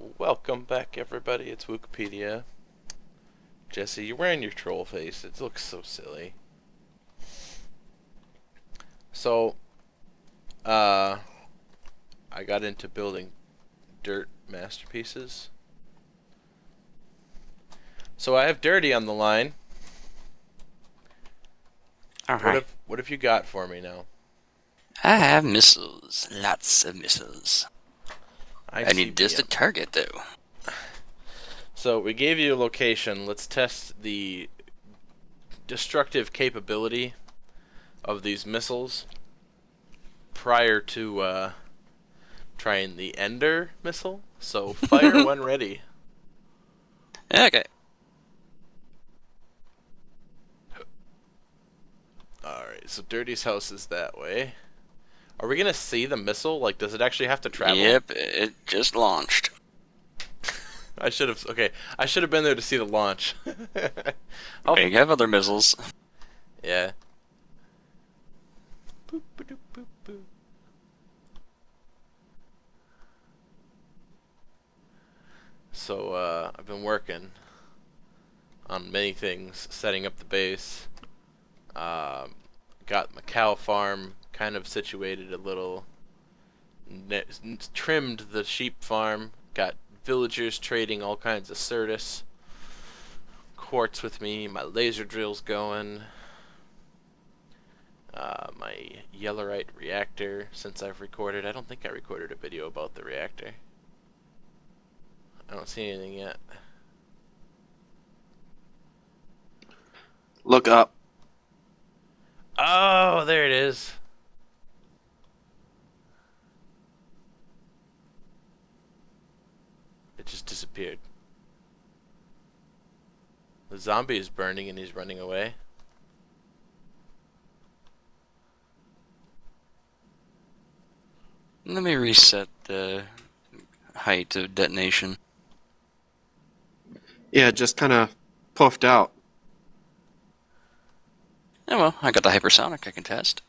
Welcome back, everybody. It's Wukepedia. Jesse, you're wearing your troll face. It looks so silly. So, uh, I got into building dirt masterpieces. So I have Dirty on the line. Alright. What have you got for me now? I have missiles. Lots of missiles. I need just a ICBM. target, though. So we gave you a location. Let's test the destructive capability of these missiles prior to trying the Ender missile. So fire when ready. Okay. Alright, so Dirty's house is that way. Are we gonna see the missile? Like, does it actually have to travel? Yep, it just launched. I should have. Okay, I should have been there to see the launch. Oh, We have other missiles. yeah. Boop, boop, boop, boop. So, I've been working on many things, setting up the base. Got my cow farm kind of situated a little. Trimmed the sheep farm. Got villagers trading all kinds of Certus quartz with me. My laser drill's going. My Yellorite reactor, since I've recorded. I don't think I recorded a video about the reactor. I don't see anything yet. Look up. Oh, there it is. It just disappeared. The zombie is burning and he's running away. Let me reset the height of detonation. Yeah, it just kind of puffed out. Oh well, I got the hypersonic I can test.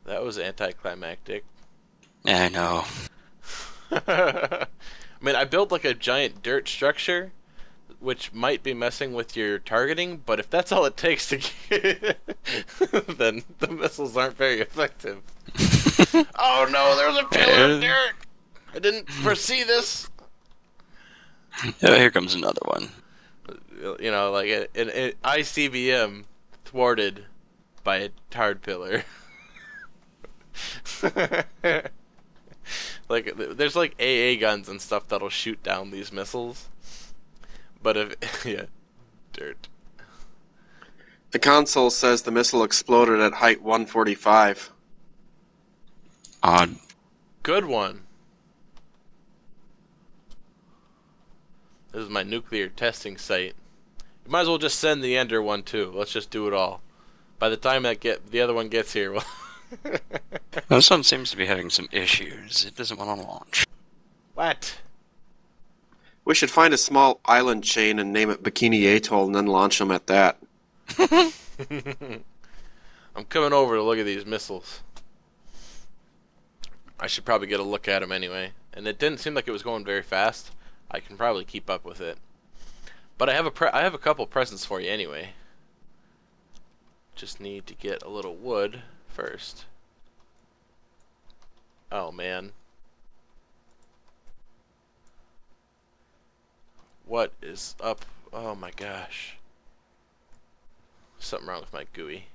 That was anticlimactic. Yeah, I know. I mean, I built like a giant dirt structure, which might be messing with your targeting, but if that's all it takes to get then the missiles aren't very effective. Oh no, there's a pillar of dirt! I didn't foresee this! Oh, here comes another one. You know, like an ICBM thwarted by a tarred pillar. Like, there's like AA guns and stuff that'll shoot down these missiles. But if, yeah, dirt. The console says the missile exploded at height 145. Odd. Good one. This is my nuclear testing site. You might as well just send the Ender one too. Let's just do it all. By the time the other one gets here, well. This one seems to be having some issues. It doesn't want to launch. What? We should find a small island chain and name it Bikini Atoll and then launch them at that. I'm coming over to look at these missiles. I should probably get a look at them anyway. And it didn't seem like it was going very fast. I can probably keep up with it. But I have a couple presents for you anyway. Just need to get a little wood first. Oh man. What is up? Oh my gosh. Something wrong with my GUI.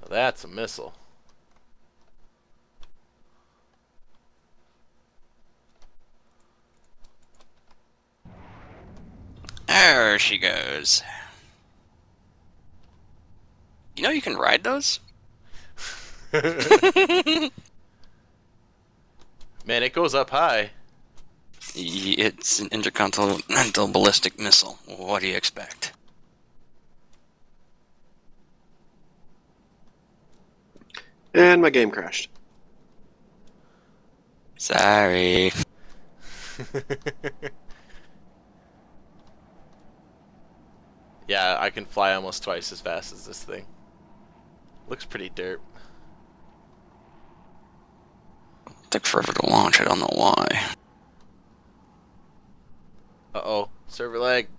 Now that's a missile. There she goes. You know you can ride those? Man, it goes up high. It's an intercontinental ballistic missile. What do you expect? And my game crashed. Sorry. Yeah, I can fly almost twice as fast as this thing. Looks pretty derp. Took forever to launch. I don't know why. Uh-oh. Server lag.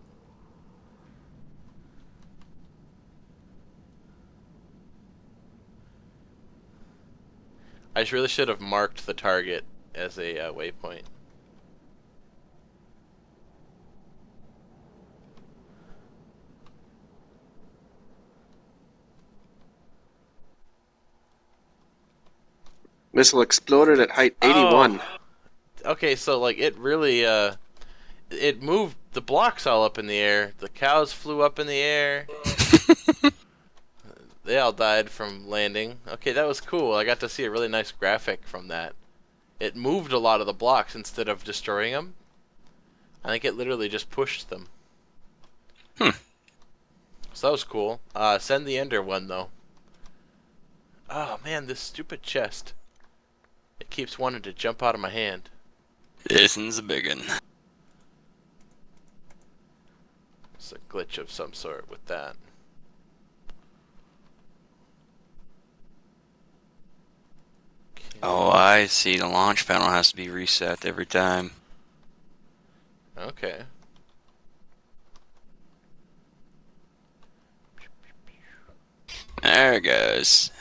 I really should have marked the target as a waypoint. Missile exploded at height 81. Oh, okay, so like it really it moved the blocks all up in the air. The cows flew up in the air. They all died from landing. Okay, that was cool. I got to see a really nice graphic from that. It moved a lot of the blocks instead of destroying them. I think it literally just pushed them. So that was cool. Send the ender one though. Oh man, this stupid chest. It keeps wanting to jump out of my hand. This one's a big one. It's a glitch of some sort with that. Okay. Oh, I see. The launch panel has to be reset every time. Okay. There it goes.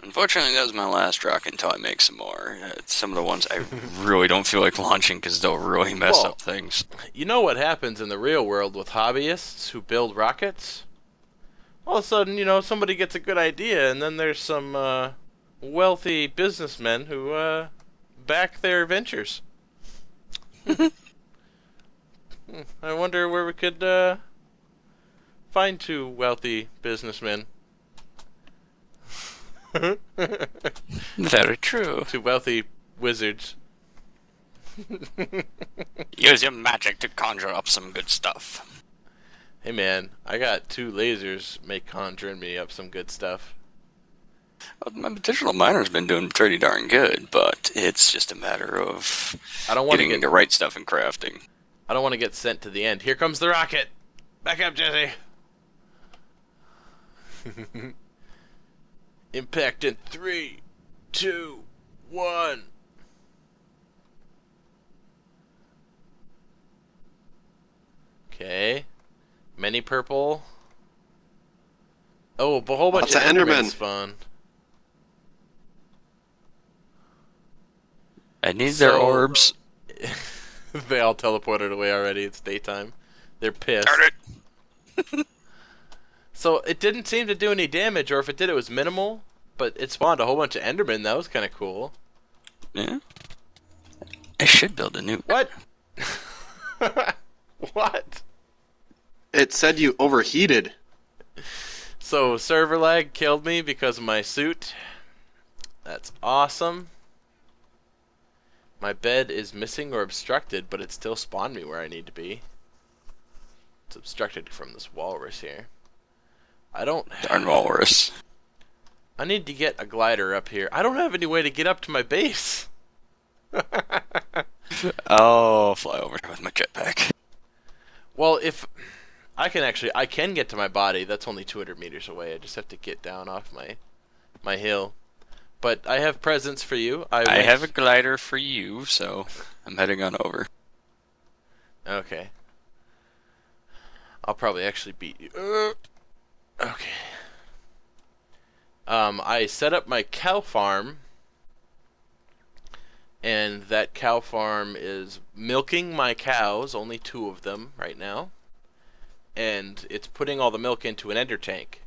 Unfortunately, that was my last rocket until I make some more. Some of the ones I really don't feel like launching because they'll really mess up things. You know what happens in the real world with hobbyists who build rockets? All of a sudden, you know, somebody gets a good idea, and then there's some wealthy businessmen who back their ventures. I wonder where we could find two wealthy businessmen. Very true. Two wealthy wizards. Use your magic to conjure up some good stuff. Hey man, I got 2 lasers conjuring me up some good stuff. Well, my digital miner's been doing pretty darn good, but it's just a matter of getting the right stuff and crafting. I don't want to get sent to the end. Here comes the rocket! Back up, Jesse! Impact in 3, 2, 1. Okay. Many purple. Oh, a whole bunch of Endermen spawned. I need their orbs. They all teleported away already. It's daytime. They're pissed. Darn it! So it didn't seem to do any damage, or if it did, it was minimal. But it spawned a whole bunch of Endermen. That was kind of cool. Yeah. I should build a nuke. What? What? It said you overheated. So server lag killed me because of my suit. That's awesome. My bed is missing or obstructed, but it still spawned me where I need to be. It's obstructed from this walrus here. I don't... Darn walrus. I need to get a glider up here. I don't have any way to get up to my base. I'll fly over with my jetpack. Well, if... I can get to my body. That's only 200 meters away. I just have to get down off my hill. But I have presents for you. I have a glider for you, so I'm heading on over. Okay. I'll probably actually beat you. Okay. I set up my cow farm, and that cow farm is milking my cows, only 2 of them right now, and it's putting all the milk into an ender tank.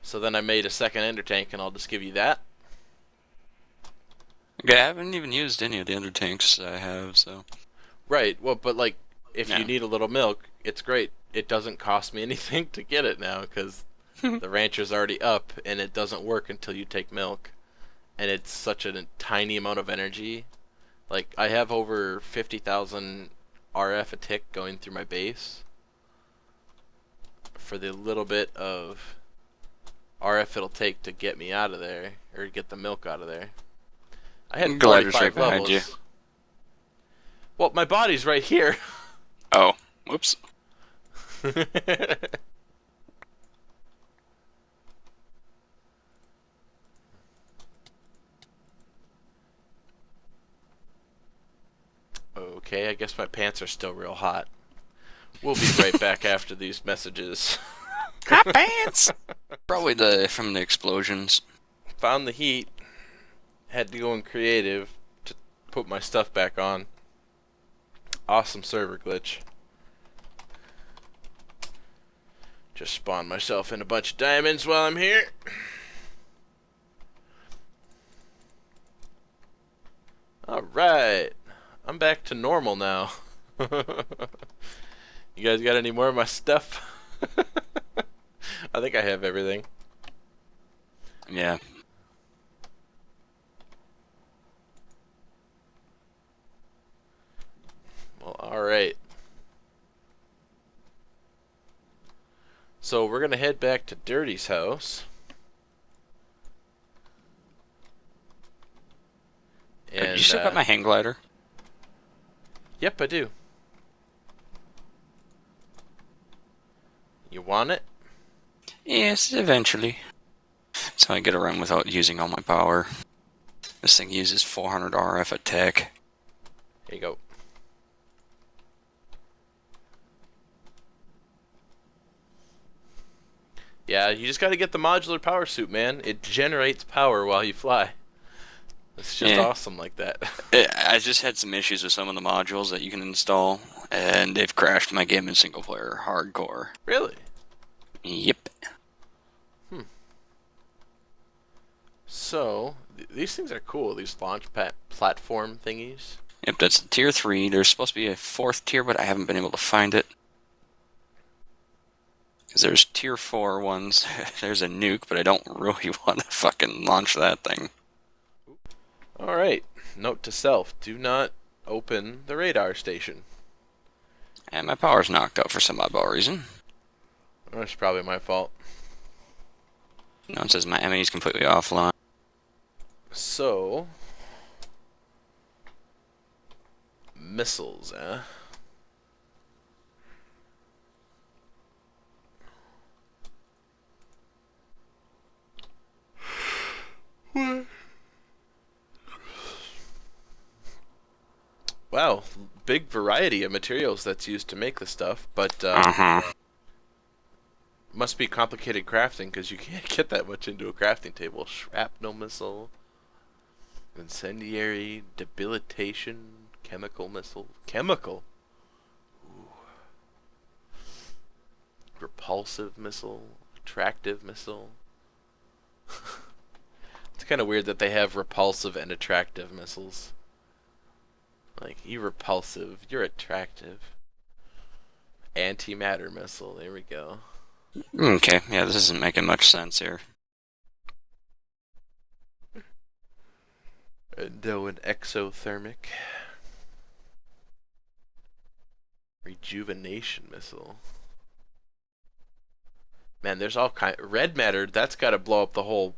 So then I made a second ender tank, and I'll just give you that. Okay, I haven't even used any of the ender tanks I have, so... Right, well, but like, if you need a little milk, it's great. It doesn't cost me anything to get it now, because the rancher's already up, and it doesn't work until you take milk. And it's such a tiny amount of energy. Like, I have over 50,000 RF a tick going through my base. For the little bit of RF it'll take to get me out of there, or get the milk out of there. I had 45 levels. You. Well, my body's right here. Oh, whoops. Okay, I guess my pants are still real hot. We'll be right back after these messages. Hot pants! Probably from the explosions. Found the heat. Had to go in creative to put my stuff back on. Awesome server glitch. Just spawned myself in a bunch of diamonds while I'm here. Alright. I'm back to normal now. You guys got any more of my stuff? I think I have everything. Yeah. Well, alright. So we're gonna head back to Dirty's house. And, you still got my hang glider? Yep, I do. You want it? Yes, eventually. So I get around without using all my power. This thing uses 400 RF attack. Here you go. Yeah, you just gotta get the modular power suit, man. It generates power while you fly. It's just awesome like that. I just had some issues with some of the modules that you can install, and they've crashed my game in single player hardcore. Really? Yep. So, these things are cool, these launch platform thingies. Yep, that's tier 3. There's supposed to be a 4th tier, but I haven't been able to find it. Because there's tier 4 ones. There's a nuke, but I don't really want to fucking launch that thing. Alright, note to self, do not open the radar station. And my power's knocked out for some oddball reason. That's probably my fault. No, it says my ME is completely offline. So, missiles, eh? Wow, big variety of materials that's used to make the stuff, but must be complicated crafting because you can't get that much into a crafting table. Shrapnel missile, incendiary, debilitation, chemical missile, chemical, ooh. Repulsive missile, attractive missile. It's kind of weird that they have repulsive and attractive missiles. Like, you're repulsive, you're attractive. Antimatter missile, there we go. Okay, yeah, this isn't making much sense here. Though an exothermic. Rejuvenation missile. Man, there's all kind. Red matter, that's got to blow up the whole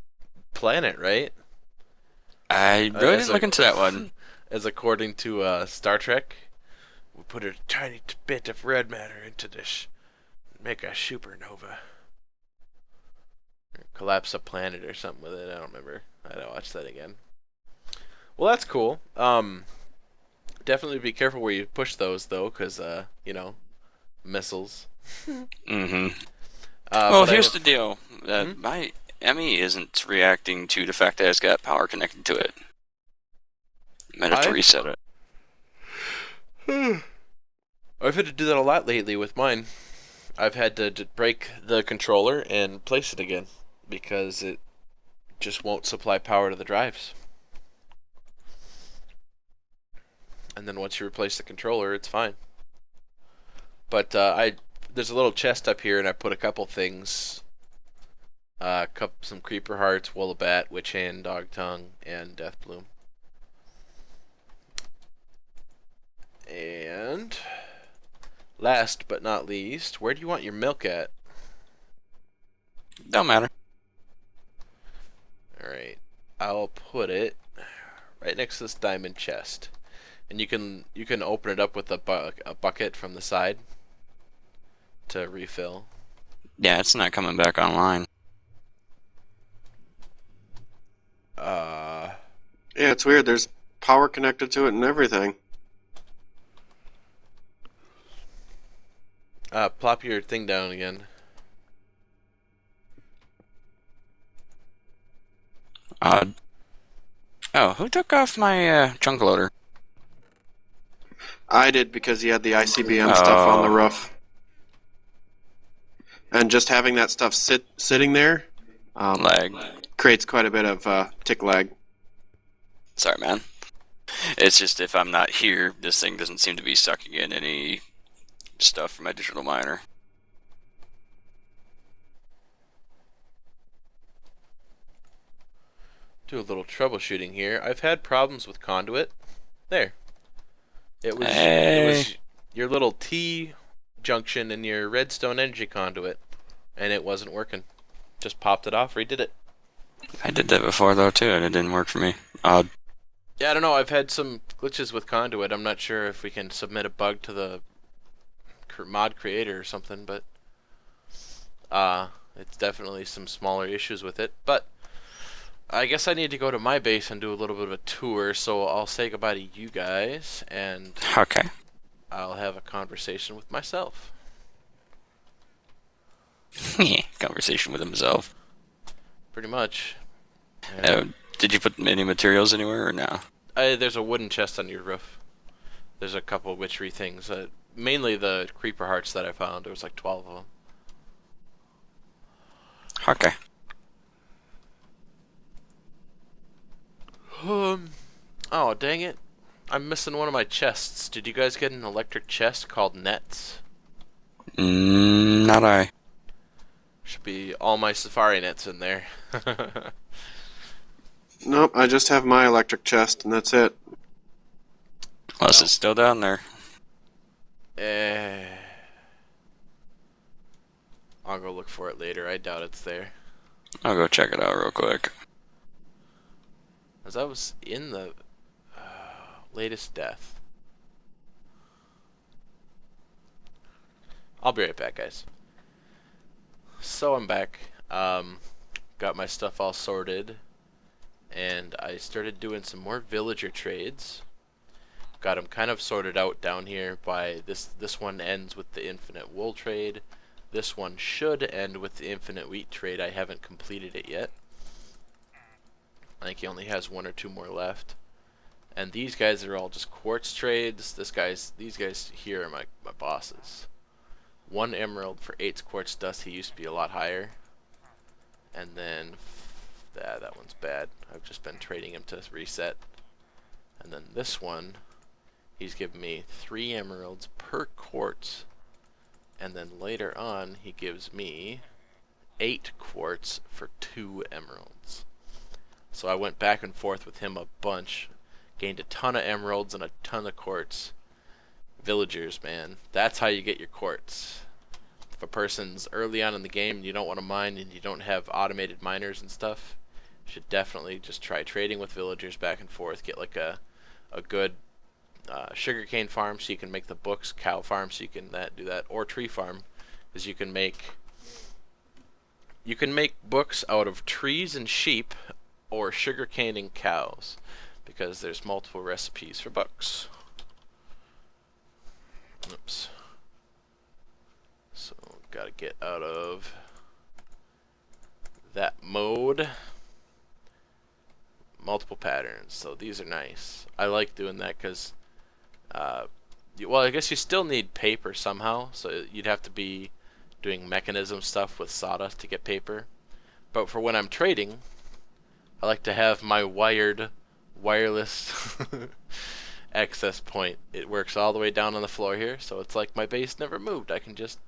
planet, right? I really didn't look into that one. As according to Star Trek, we put a tiny bit of red matter into this, make a supernova, or collapse a planet or something with it. I don't remember. I gotta watch that again. Well, that's cool. Definitely be careful where you push those, though, because you know, missiles. Mm-hmm. Well, here's the deal. My ME isn't reacting to the fact that it's got power connected to it. I might have to reset it. I've had to do that a lot lately with mine. I've had to break the controller and place it again because it just won't supply power to the drives. And then once you replace the controller, it's fine. But there's a little chest up here, and I put a couple things. Some creeper hearts, woolabat, witch hand, dog tongue, and death bloom. And last but not least, where do you want your milk at? Don't matter. Alright, I'll put it right next to this diamond chest. And you can open it up with a bucket from the side to refill. Yeah, it's not coming back online. Yeah, it's weird. There's power connected to it and everything. Plop your thing down again. Odd. Oh, who took off my chunk loader? I did because he had the ICBM stuff on the roof. And just having that stuff sitting there Lag. creates quite a bit of tick lag. Sorry, man. It's just if I'm not here, this thing doesn't seem to be sucking in any stuff from my digital miner. Do a little troubleshooting here. I've had problems with conduit. There. It was your little T junction in your redstone energy conduit, and it wasn't working. Just popped it off, redid it. I did that before though too, and it didn't work for me. Odd. Yeah, I don't know. I've had some glitches with conduit. I'm not sure if we can submit a bug to the mod creator or something, but it's definitely some smaller issues with it. But I guess I need to go to my base and do a little bit of a tour, so I'll say goodbye to you guys, and Okay. I'll have a conversation with myself. Conversation with himself. Pretty much. Did you put any materials anywhere or no? There's a wooden chest on your roof. There's a couple witchery things. Mainly the creeper hearts that I found. There was like 12 of them. Okay. Oh, dang it. I'm missing one of my chests. Did you guys get an electric chest called nets? Not I. Should be all my safari nets in there. Nope, I just have my electric chest, and that's it. Unless it's still down there. I'll go look for it later. I doubt it's there. I'll go check it out real quick. As I was in the latest death. I'll be right back, guys. So I'm back. Got my stuff all sorted, and I started doing some more villager trades. Got them kind of sorted out down here by this one ends with the infinite wool trade. This one should end with the infinite wheat trade. I haven't completed it yet. I think he only has one or two more left. And these guys are all just quartz trades. These guys here are my bosses. 1 emerald for 8 quartz dust. He used to be a lot higher. And then that one's bad. I've just been trading him to reset. And then this one, he's given me 3 emeralds per quartz. And then later on, he gives me 8 quartz for 2 emeralds. So I went back and forth with him a bunch. Gained a ton of emeralds and a ton of quartz. Villagers, man. That's how you get your quartz. If a person's early on in the game and you don't want to mine and you don't have automated miners and stuff, you should definitely just try trading with villagers back and forth. Get like a good sugarcane farm so you can make the books, cow farm so you can do that, or tree farm, because you can make books out of trees and sheep, or sugarcane and cows, because there's multiple recipes for books. Oops. So gotta get out of that mode. Multiple patterns, so these are nice. I like doing that because well, I guess you still need paper somehow, so you'd have to be doing mechanism stuff with sawdust to get paper. But for when I'm trading, I like to have my wireless access point. It works all the way down on the floor here, so it's like my base never moved. I can just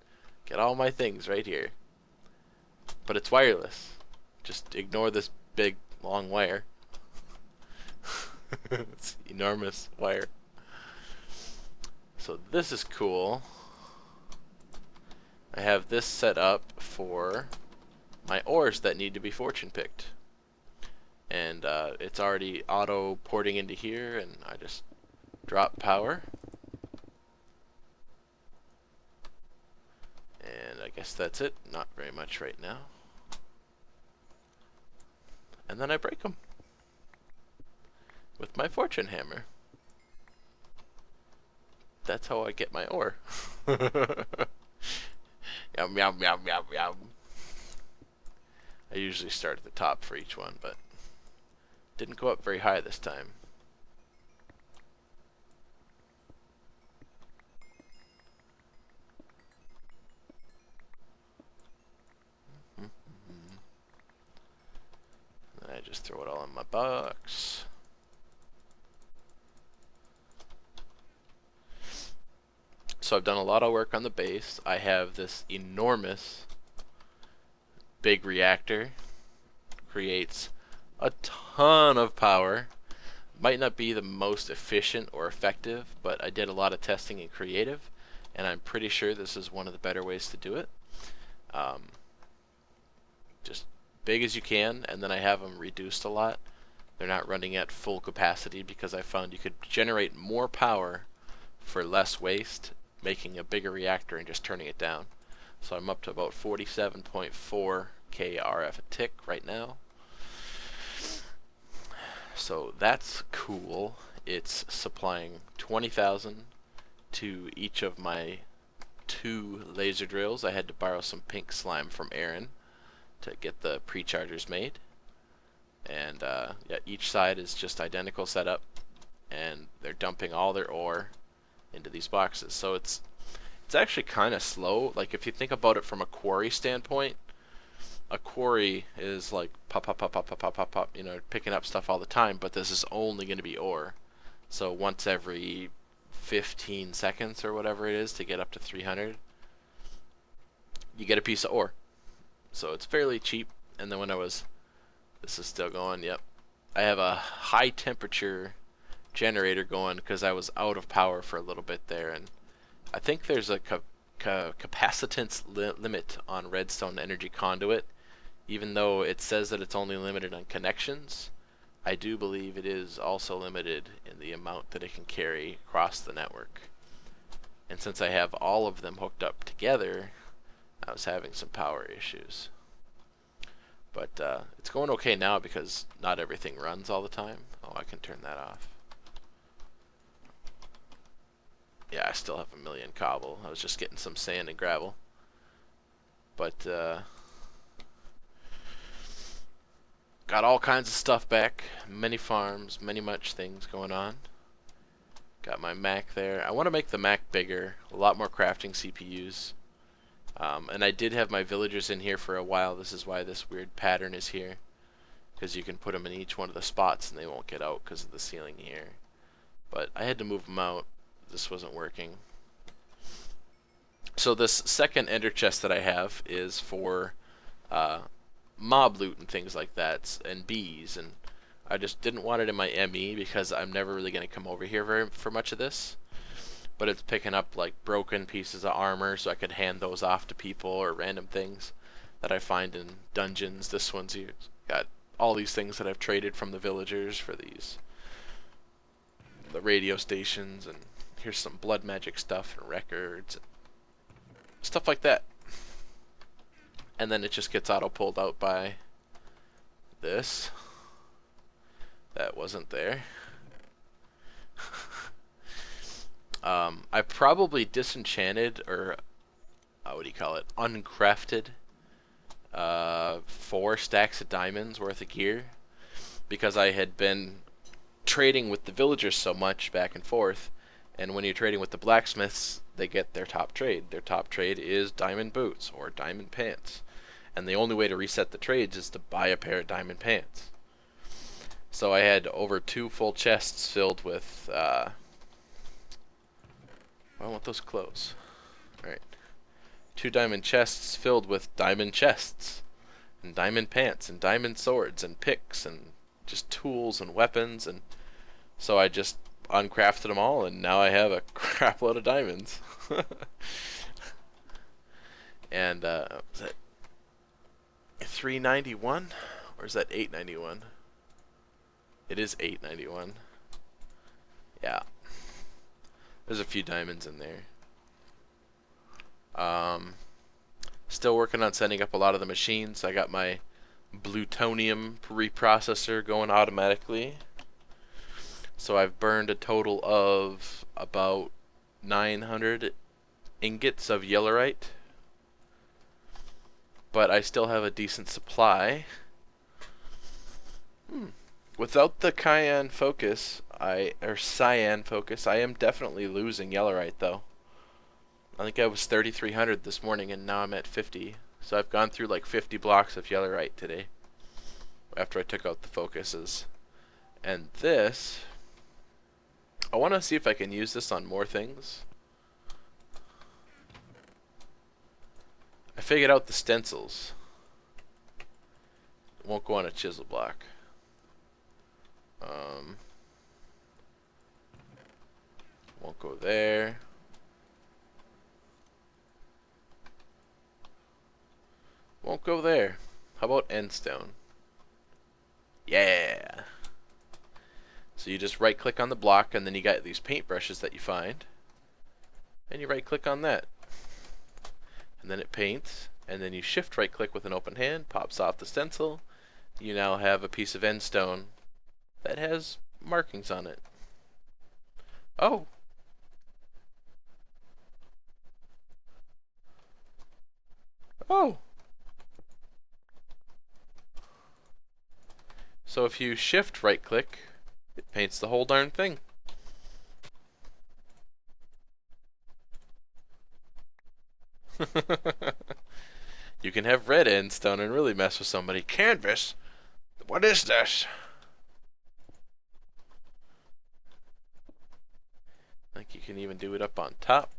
get all my things right here. But it's wireless. Just ignore this big, long wire. It's enormous wire. So this is cool. I have this set up for my ores that need to be fortune picked. And it's already auto porting into here, and I just drop power. guess that's it. Not very much right now. And then I break them with my fortune hammer. That's how I get my ore. Yum, yum, yum, yum, yum. I usually start at the top for each one, but didn't go up very high this time. And I just throw it all in my box. So I've done a lot of work on the base. I have this enormous big reactor. Creates a ton of power. Might not be the most efficient or effective, but I did a lot of testing in creative, and I'm pretty sure this is one of the better ways to do it. Just big as you can, and then I have them reduced a lot. They're not running at full capacity because I found you could generate more power for less waste, making a bigger reactor and just turning it down. So I'm up to about 47.4 k RF a tick right now. So that's cool. It's supplying 20,000 to each of my 2 laser drills. I had to borrow some pink slime from Aaron to get the pre-chargers made. And yeah, each side is just identical setup, and they're dumping all their ore into these boxes. So it's actually kind of slow. Like if you think about it from a quarry standpoint, a quarry is like pop, pop, pop, pop, pop, pop, pop, pop, you know, picking up stuff all the time, but this is only going to be ore. So once every 15 seconds or whatever it is to get up to 300, you get a piece of ore. So it's fairly cheap. And then when this is still going, yep. I have a high temperature generator going because I was out of power for a little bit there, and I think there's a capacitance limit on redstone energy conduit. Even though it says that it's only limited on connections, I do believe it is also limited in the amount that it can carry across the network. And since I have all of them hooked up together, I was having some power issues. But it's going okay now because not everything runs all the time. Oh, I can turn that off. Yeah, I still have a million cobble. I was just getting some sand and gravel. But got all kinds of stuff back. Many farms, many much things going on. Got my Mac there. I want to make the Mac bigger. A lot more crafting CPUs. And I did have my villagers in here for a while. This is why this weird pattern is here. Because you can put them in each one of the spots and they won't get out because of the ceiling here. But I had to move them out. This wasn't working. So this second ender chest that I have is for mob loot and things like that, and bees, and I just didn't want it in my ME because I'm never really going to come over here for much of this. But it's picking up like broken pieces of armor, so I could hand those off to people, or random things that I find in dungeons. This one's here. Got all these things that I've traded from the villagers for the radio stations, and here's some blood magic stuff and records, and stuff like that. And then it just gets auto pulled out by this. That wasn't there. I probably disenchanted, or what do you call it, uncrafted 4 stacks of diamonds worth of gear because I had been trading with the villagers so much back and forth, and when you're trading with the blacksmiths, they get their top trade. Their top trade is diamond boots or diamond pants, and the only way to reset the trades is to buy a pair of diamond pants. So I had over 2 full chests filled with I want those clothes. Alright. 2 diamond chests filled with diamond chests, and diamond pants, and diamond swords, and picks, and just tools and weapons, and so I just uncrafted them all, and now I have a crap load of diamonds. And is that 391? Or is that 891? It is 891. Yeah. There's a few diamonds in there. still working on setting up a lot of the machines. I got my plutonium reprocessor going automatically. So I've burned a total of about 900 ingots of yellerite. But I still have a decent supply. Without the cyan focus, cyan focus, I am definitely losing yellerite though. I think I was 3,300 this morning and now I'm at 50. So I've gone through like 50 blocks of yellerite today after I took out the focuses. And this, I want to see if I can use this on more things. I figured out the stencils. It won't go on a chisel block. Won't go there. Won't go there. How about end stone? Yeah. So you just right click on the block and then you got these paintbrushes that you find. And you right click on that. And then it paints. And then you shift right click with an open hand, pops off the stencil. You now have a piece of end stone that has markings on it. Oh. Oh. So if you shift right click, it paints the whole darn thing. You can have red end stone and really mess with somebody. Canvas? What is this? I think you can even do it up on top.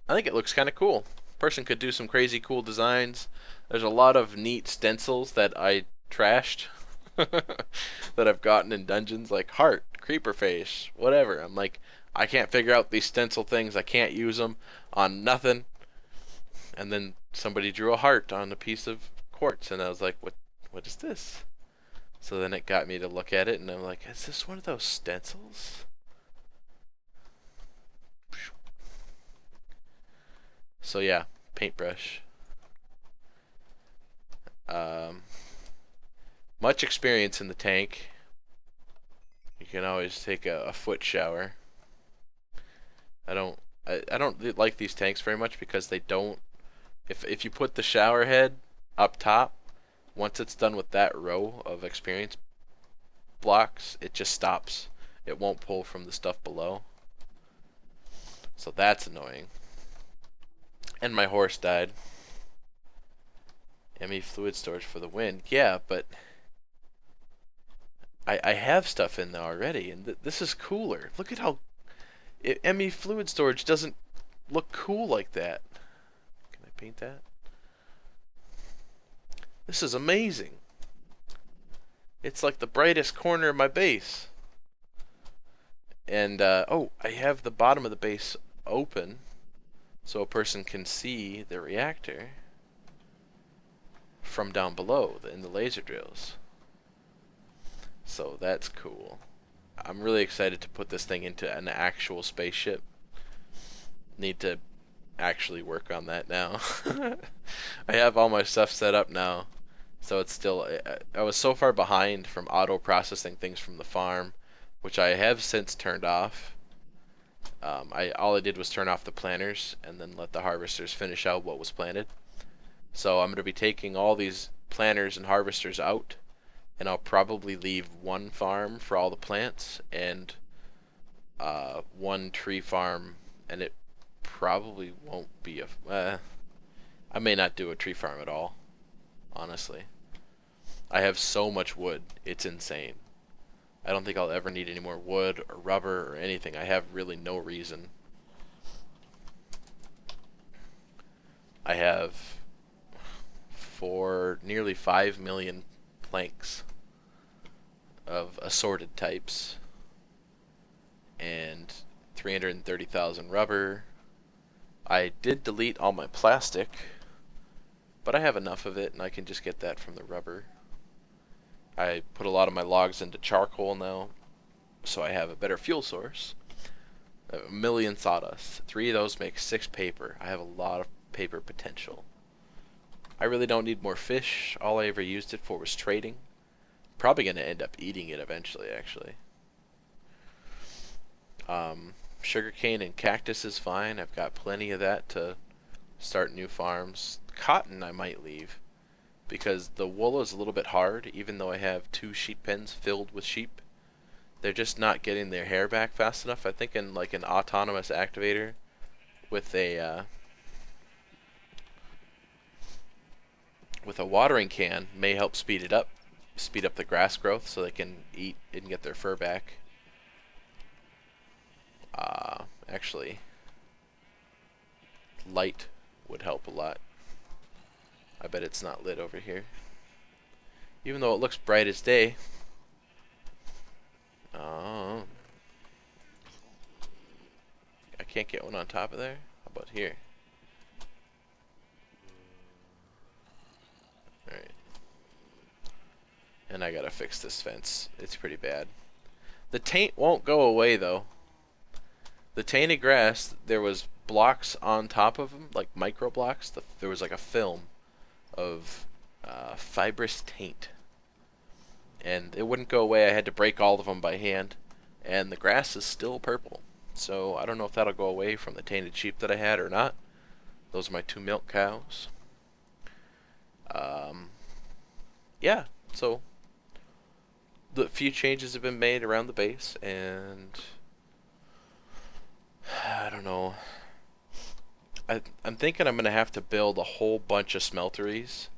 I think it looks kind of cool. Person could do some crazy cool designs. There's a lot of neat stencils that I trashed that I've gotten in dungeons, like heart, creeper face, whatever. I'm like, I can't figure out these stencil things. I can't use them on nothing. And then somebody drew a heart on a piece of quartz, and I was like, what is this? So then it got me to look at it, and I'm like, is this one of those stencils? So yeah, paintbrush. Much experience in the tank. You can always take a foot shower. I don't like these tanks very much because they don't. If you put the shower head up top, once it's done with that row of experience blocks, it just stops. It won't pull from the stuff below. So that's annoying. And my horse died. ME fluid storage for the wind. Yeah, but I have stuff in there already, and this is cooler. Look at how ME fluid storage doesn't look cool like that. Can I paint that? This is amazing. It's like the brightest corner of my base. And oh, I have the bottom of the base open so a person can see the reactor from down below in the laser drills. So that's cool. I'm really excited to put this thing into an actual spaceship. Need to actually work on that now. I have all my stuff set up now, so it's still, I was so far behind from auto processing things from the farm, which I have since turned off. All I did was turn off the planters and then let the harvesters finish out what was planted. So I'm going to be taking all these planters and harvesters out, and I'll probably leave one farm for all the plants and one tree farm, and it probably won't be I may not do a tree farm at all, honestly. I have so much wood, it's insane. I don't think I'll ever need any more wood or rubber or anything. I have really no reason. I have nearly 5 million planks of assorted types and 330,000 rubber. I did delete all my plastic, but I have enough of it and I can just get that from the rubber. I put a lot of my logs into charcoal now, so I have a better fuel source. A million sawdust. 3 of those make 6 paper. I have a lot of paper potential. I really don't need more fish. All I ever used it for was trading. Probably going to end up eating it eventually, actually. Sugarcane and cactus is fine. I've got plenty of that to start new farms. Cotton I might leave, because the wool is a little bit hard, even though I have 2 sheep pens filled with sheep. They're just not getting their hair back fast enough. I think in like an autonomous activator with a watering can may help speed up the grass growth so they can eat and get their fur back. Actually, light would help a lot. I bet it's not lit over here, even though it looks bright as day. Oh, I can't get one on top of there. How about here? Alright. And I gotta fix this fence. It's pretty bad. The taint won't go away though. The tainted grass, there was blocks on top of them, like micro blocks. There was like a film of fibrous taint. And it wouldn't go away. I had to break all of them by hand. And the grass is still purple. So I don't know if that'll go away from the tainted sheep that I had or not. Those are my 2 milk cows. Yeah, so the few changes have been made around the base, and I don't know. I'm thinking I'm going to have to build a whole bunch of smelteries,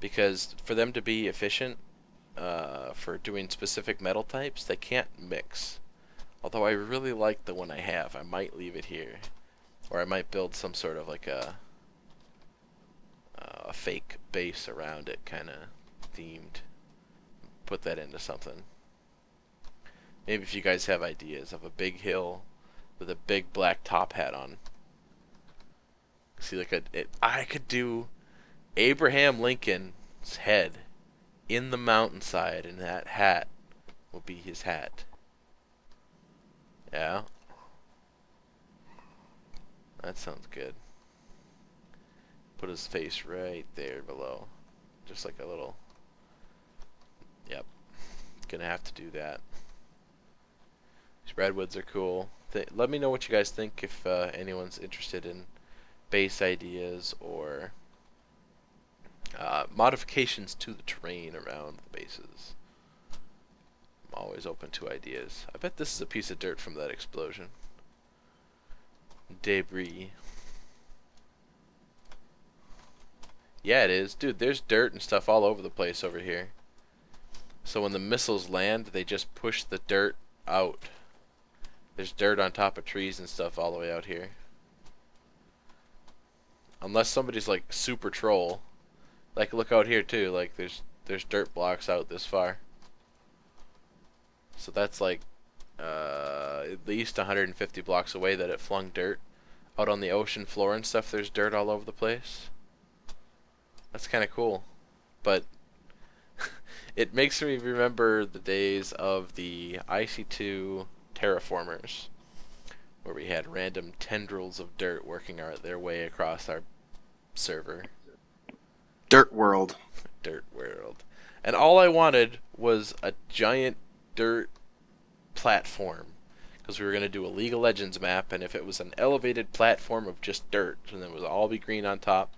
because for them to be efficient for doing specific metal types, they can't mix. Although I really like the one I have. I might leave it here, or I might build some sort of like a fake base around it, kind of themed. Put that into something. Maybe if you guys have ideas of a big hill with a big black top hat on. See, like I could do Abraham Lincoln's head in the mountainside, and that hat will be his hat. Yeah. That sounds good. Put his face right there below. Just like a little... Yep. Gonna have to do that. These redwoods are cool. Let me know what you guys think if anyone's interested in base ideas or modifications to the terrain around the bases. I'm always open to ideas. I bet this is a piece of dirt from that explosion. Debris. Yeah, it is. Dude, there's dirt and stuff all over the place over here. So when the missiles land, they just push the dirt out. There's dirt on top of trees and stuff all the way out here. Unless somebody's like super troll. Like look out here too, like there's dirt blocks out this far. So that's like at least 150 blocks away that it flung dirt. Out on the ocean floor and stuff, there's dirt all over the place. That's kind of cool. But it makes me remember the days of the IC2 terraformers, where we had random tendrils of dirt working their way across our server. Dirt World. Dirt World. And all I wanted was a giant dirt platform, because we were going to do a League of Legends map, and if it was an elevated platform of just dirt, and it would all be green on top,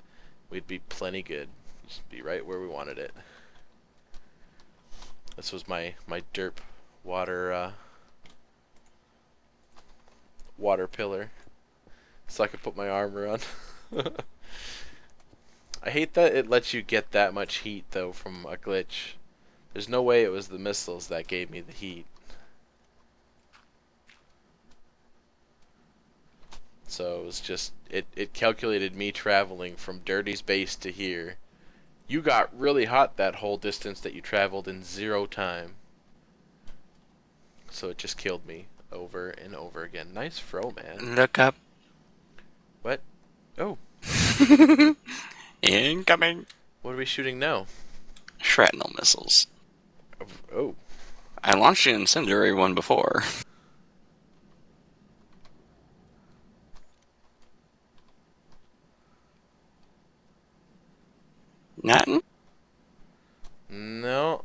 we'd be plenty good. Just be right where we wanted it. This was my derp water pillar, so I could put my armor on. I hate that it lets you get that much heat though from a glitch. There's no way it was the missiles that gave me the heat. So it was just it calculated me traveling from Dirty's base to here. You got really hot that whole distance that you traveled in 0 time. So it just killed me over and over again. Nice throw, man. Look up. What? Oh. Incoming. What are we shooting now? Shrapnel missiles. Oh. I launched an incendiary one before. Nothing? No.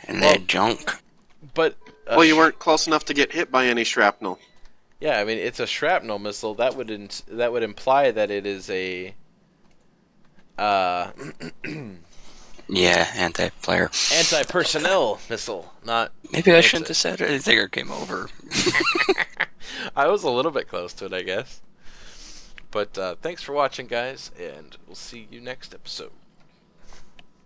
And that junk. But well, you weren't close enough to get hit by any shrapnel. Yeah, I mean it's a shrapnel missile. That would imply that it is a yeah, anti-player. Anti-personnel missile, not. Maybe I shouldn't have said anything or game over. I was a little bit close to it, I guess. But thanks for watching, guys, and we'll see you next episode.